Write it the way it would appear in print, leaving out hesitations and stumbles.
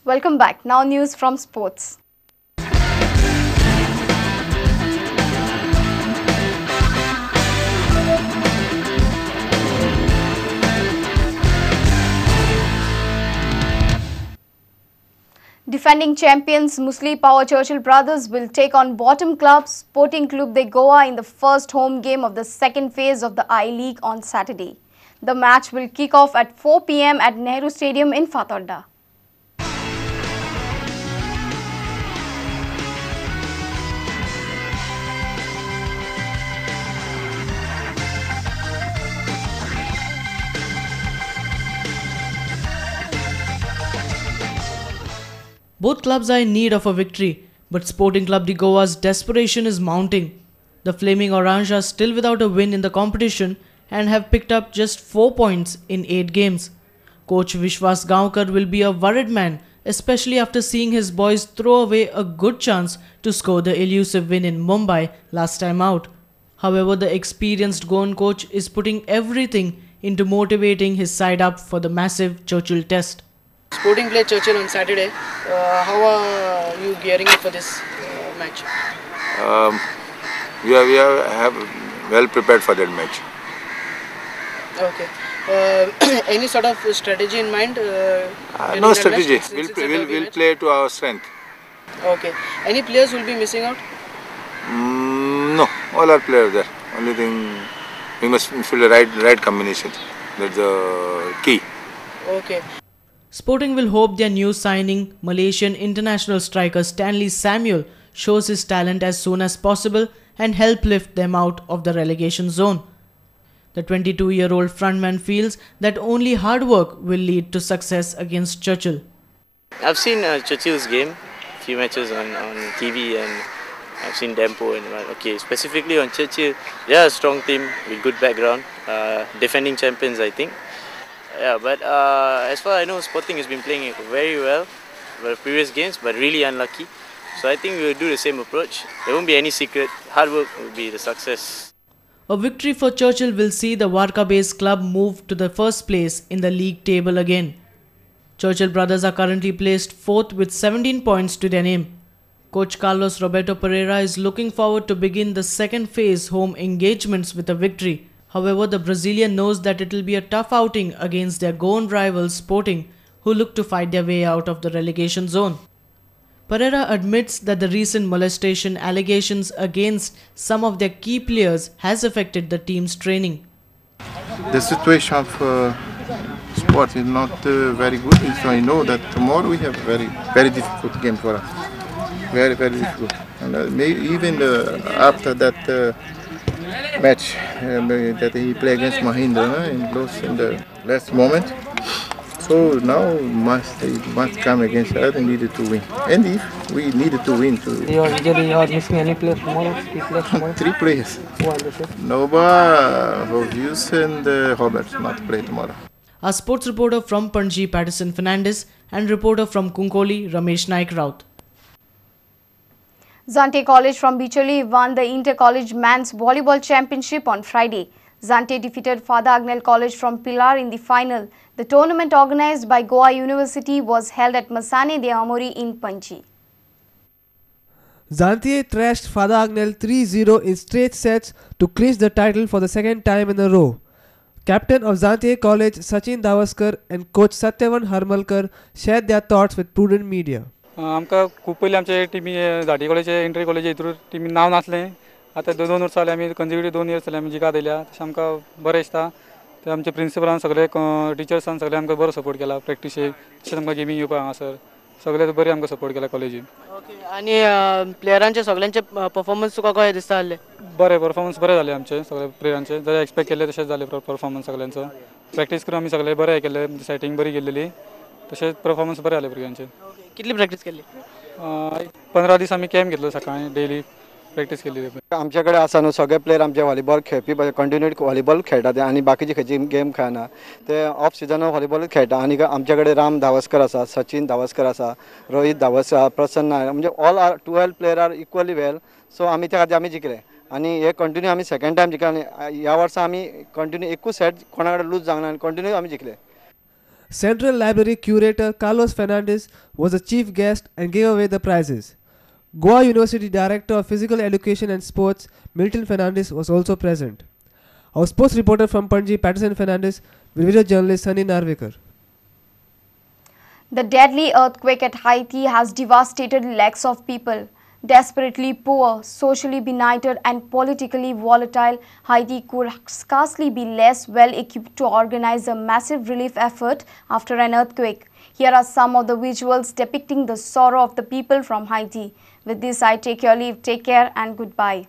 Welcome back. Now news from sports. Defending champions Musli Power Churchill Brothers will take on bottom club Sporting Club de Goa in the first home game of the second phase of the I-League on Saturday. The match will kick off at 4 p.m. at Nehru Stadium in Fatorda. Both clubs are in need of a victory, but Sporting Club de Goa's desperation is mounting. The Flaming Orange are still without a win in the competition and have picked up just 4 points in 8 games. Coach Vishwas Gaonkar will be a worried man, especially after seeing his boys throw away a good chance to score the elusive win in Mumbai last time out. However, the experienced Goan coach is putting everything into motivating his side up for the massive Churchill test. Sporting play Churchill on Saturday. How are you gearing up for this match? We have well prepared for that match. Okay. Any sort of strategy in mind? No strategy. We'll play to our strength. Okay. Any players will be missing out? No, all our players there. Only thing we must fill the right combination. That's the key. Okay. Sporting will hope their new signing, Malaysian international striker Stanley Samuel, shows his talent as soon as possible and help lift them out of the relegation zone. The 22-year-old frontman feels that only hard work will lead to success against Churchill. I've seen Churchill's game, few matches on TV, and I've seen Dempo. And okay, specifically on Churchill, they are a strong team with good background, defending champions, I think. Yeah, but as far as I know, Sporting has been playing very well for the previous games, but really unlucky. So I think we will do the same approach. There won't be any secret. Hard work will be the success. A victory for Churchill will see the Warka-based club move to the first place in the league table again. Churchill brothers are currently placed 4th with 17 points to their name. Coach Carlos Roberto Pereira is looking forward to begin the second phase home engagements with a victory. However, the Brazilian knows that it will be a tough outing against their Goan rivals Sporting, who look to fight their way out of the relegation zone. Pereira admits that the recent molestation allegations against some of their key players has affected the team's training. The situation of sport is not very good, so I know that tomorrow we have very difficult game for us. Very difficult. And maybe even after that match that he played against Mahindra and lost in the last moment. So now he must come against us and needed to win. And if we needed to win too. You are missing any player tomorrow? 3 players. Nova, Hovius and Robert not play tomorrow. Our sports reporter from Panji, Patterson Fernandez, and reporter from Kunkoli, Ramesh Naik Raut. Zante College from Bicholi won the Inter-College Men's Volleyball Championship on Friday. Zante defeated Father Agnel College from Pilar in the final. The tournament organized by Goa University was held at Masane de Amori in Panji. Zante thrashed Father Agnel 3-0 in straight sets to clinch the title for the second time in a row. Captain of Zante College Sachin Davaskar and coach Satyavan Harmalkar shared their thoughts with Prudent Media. आमकां खूब पयलीं आमचे टिमी झाटी college inter college हितूर टिमी नांव नासलें आतां 2 वर्सां जालीं आमी कंजिक्युटीव 2 इयर्स जालीं आमी जिकात येयल्या तशें आमकां बरें दिसता ते आमचे प्रिंसिपलान सगळे टिचर्सान सगळे आमकां बरो सपोर्ट केला प्रॅक्टिसेक तशेंच आमकां गेमीक येवपाक हांगासर सगळे बरें आमकां सपोर्ट केला कॉलेजीन. ओके. आनी प्लेयरांचे सगळ्यांचे परफॉर्मन्स तुका कशें दिसता जाल्ले? बरें परफॉर्मन्स बरें जाले आमचे सगळे प्लेयरांचे जशें एक्सपेक्ट केले तशेंच जाले परफॉर्मन्स सगळ्यांचो. प्रॅक्टीस करून आमी सगळे बरें केले सेटींग बरी गेल्लेली तशेंच परफॉर्मन्स बरें जाले भुरग्यांचे. कितली प्रॅक्टीस केली? 15 दीस आमी कॅम्प घेतलो सकाळीं डेली प्रॅक्टीस केली. आमचे कडेन आसा न्हू सगळे प्लेयर आमचे व्हॉलीबॉल खेळपी कंटिन्यू व्हॉलीबॉल खेळटात आनी बाकीचे खंयची गेम खेळना ते ऑफ सिजनाक व्हॉलीबॉलूच खेळटा. आनी आमचे कडेन राम धावस्कर आसा, सचिन धावस्कर आसा, रोहित धावस्कर, प्रसन्न म्हणजे all are 12 player are equally well. So आमी त्या खातीर आमी जिखले आनी हे कंटिन्यू आमी सेकंड टायम जिखले. ह्या वर्सा आमी कंटिन्यू एकूच सेट कोणा कडेन लूज जावना आनी कंटिन्यू आमी जिखले. Central Library curator Carlos Fernandez was the chief guest and gave away the prizes. Goa University Director of Physical Education and Sports Milton Fernandez was also present. Our sports reporter from Panji, Patterson Fernandez, with video journalist Sunny Narvekar. The deadly earthquake at Haiti has devastated lakhs of people. Desperately poor, socially benighted and politically volatile, Haiti could scarcely be less well equipped to organize a massive relief effort after an earthquake. Here are some of the visuals depicting the sorrow of the people from Haiti. With this, I take your leave. Take care and goodbye.